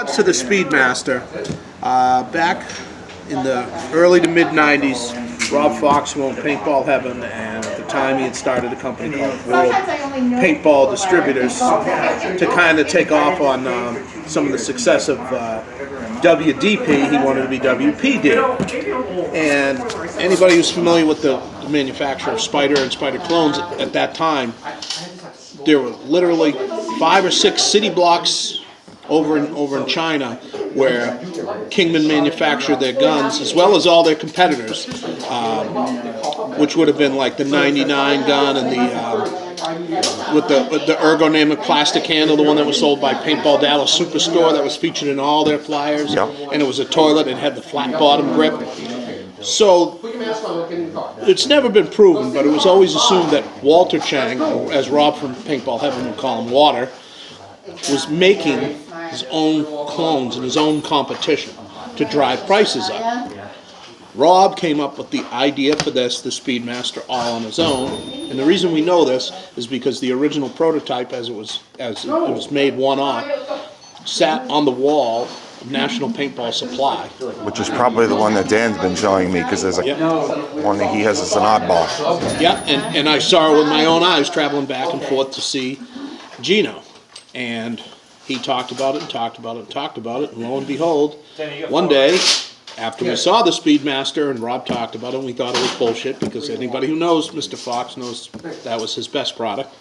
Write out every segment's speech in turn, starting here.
To the Speedmaster, back in the early to mid 90s, Rob Fox owned Paintball Heaven, and at the time he had started a company called World Paintball Distributors to kind of take off on some of the success of WDP. He wanted to be WPD, and anybody who's familiar with the manufacturer of Spyder and Spyder clones at that time, there were literally 5 or 6 city blocks over in China, where Kingman manufactured their guns, as well as all their competitors, which would have been like the 99 gun and the with the ergonomic plastic handle, the one that was sold by Paintball Dallas Superstore, that was featured in all their flyers, and it was a toilet and had the flat bottom grip. So it's never been proven, but it was always assumed that Walter Chang, or as Rob from Paintball Heaven would call him, Water, was making his own clones and his own competition to drive prices up. Rob came up with the idea for this, the Speedmaster, all on his own, and the reason we know this is because the original prototype, as it was made one-off, sat on the wall of National Paintball Supply. Which is probably the one that Dan's been showing me, because there's one that he has as an oddball. Yeah, and I saw it with my own eyes traveling back and forth to see Gino. And he talked about it and talked about it and talked about it, and lo and behold, one day, after we saw the Speedmaster and Rob talked about it, and we thought it was bullshit, because anybody who knows Mr. Fox knows that was his best product.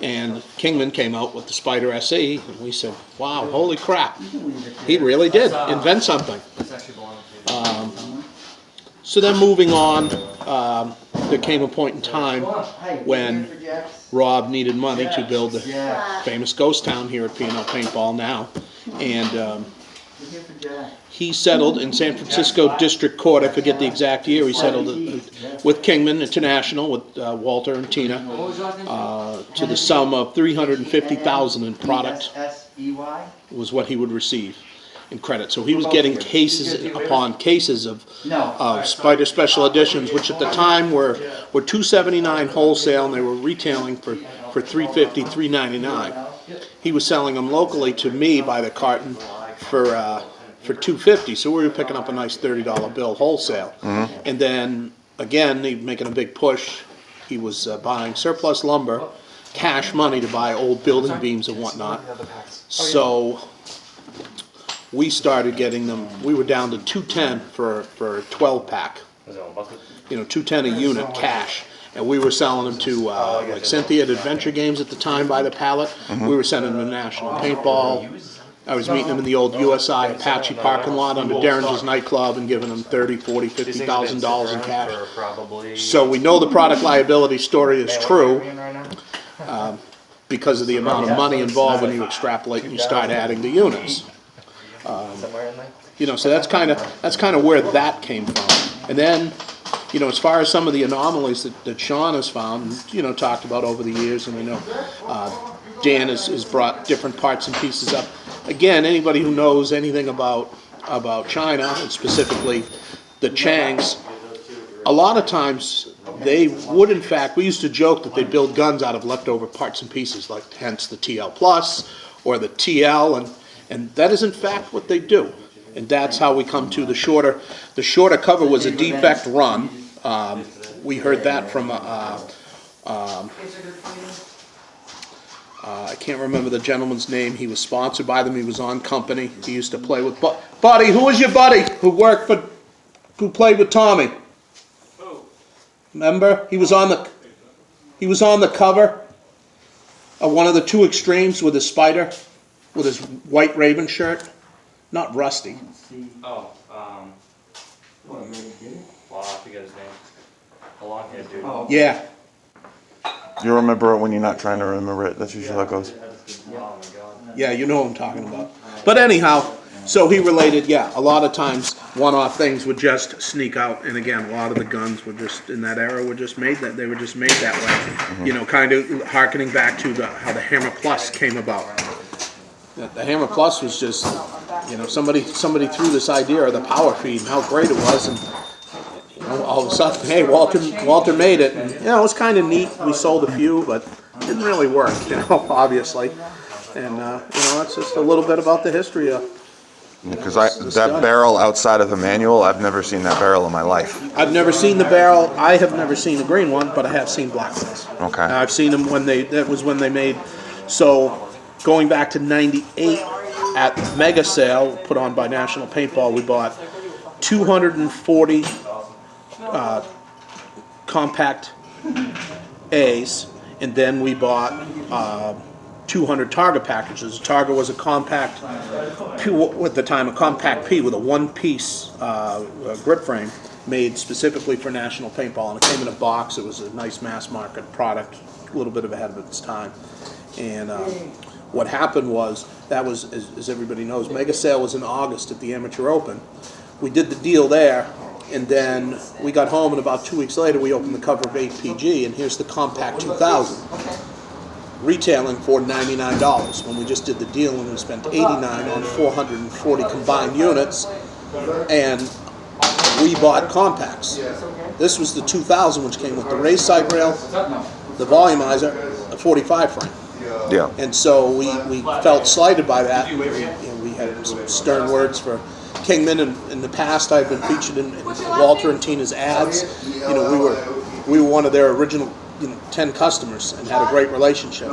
And Kingman came out with the Spyder SE, and we said, wow, holy crap, he really did invent something. So then moving on, there came a point in time when Rob needed money to build the famous ghost town here at P&L Paintball now, and he settled in San Francisco District Court. I forget the exact year. He settled with Kingman International, with Walter and Tina, to the sum of $350,000 in product was what he would receive in credit. So he was getting cases upon cases of Spyder Special Editions, which at the time were $279 wholesale, and they were retailing for $350, $399. He was selling them locally to me by the carton for $250. So we were picking up a nice $30 bill wholesale. And then again, he making a big push. He was buying surplus lumber, cash money to buy old building beams and whatnot. So we started getting them. We were down to $210 for a 12-pack. You know, $210 a unit cash, and we were selling them to like Cynthia at Adventure Games at the time by the pallet. We were sending them to National Paintball. I was meeting them in the old USI Apache parking lot under Derringer's nightclub and giving them $30,000, $40,000, $50,000 in cash. So we know the product liability story is true because of the amount of money involved when you extrapolate and you start adding the units. You know, so that's kind of where that came from. And then, you know, as far as some of the anomalies that Sean has found, you know, talked about over the years, and I know Dan has brought different parts and pieces up. Again, anybody who knows anything about China, and specifically the Changs, a lot of times they would, in fact, we used to joke that they build guns out of leftover parts and pieces, like hence the TL Plus or the TL, and that is in fact what they do. And that's how we come to the shorter cover was a defect run. We heard that from I can't remember the gentleman's name. He was sponsored by them. He was on company. He used to play with Buddy. Who was your buddy who played with Tommy? Who? Remember? He was on the cover of one of the two extremes with his Spyder, with his white Raven shirt. Not Rusty. Oh, well, I forget his name. A long-haired dude. Oh. Yeah. You remember it when you're not trying to remember it. That's usually how it goes. Yeah, you know what I'm talking about. But anyhow, so he related, yeah, a lot of times one-off things would just sneak out. And again, a lot of the guns were just, in that era, were just made that, they were just made that way. You know, kind of harkening back to how the Hammer Plus came about. The Hammer Plus was just, you know, somebody threw this idea of the power feed and how great it was, and you know, all of a sudden, hey, Walter made it, and you know, it was kind of neat. We sold a few, but it didn't really work, you know, obviously. And, it's just a little bit about the history of. Because that barrel outside of the manual, I've never seen that barrel in my life. I've never seen the barrel. I have never seen the green one, but I have seen black ones. Okay. And I've seen them that was when they made, so going back to 98 at Mega Sale, put on by National Paintball, we bought 240 compact A's, and then we bought 200 Targa packages. Targa was a compact, at the time, a compact P with a one-piece grip frame made specifically for National Paintball, and it came in a box. It was a nice mass-market product, a little bit ahead of its time. And what happened was, that was, as everybody knows, Mega Sale was in August at the Amateur Open. We did the deal there, and then we got home, and about 2 weeks later, we opened the cover of 8PG, and here's the Compact 2000. Retailing for $99 when we just did the deal, and we spent $89 on 440 combined units, and we bought compacts. This was the 2000, which came with the raised sight rail, the volumizer, a 45 frame. Yeah. And so we felt slighted by that. We had some stern words for Kingman, and in the past I've been featured in Walter and Tina's ads. We were one of their original 10 customers and had a great relationship.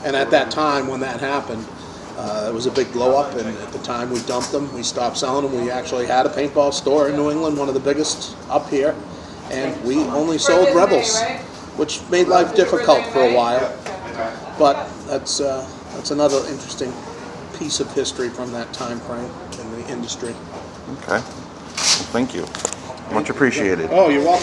And at that time when that happened, it was a big blow up, and at the time we dumped them, we stopped selling them. We actually had a paintball store in New England, one of the biggest up here, and we only sold Rebels, which made life difficult for a while. But that's another interesting piece of history from that time frame in the industry. Okay. Well, thank you. Much appreciated. Oh, you're welcome.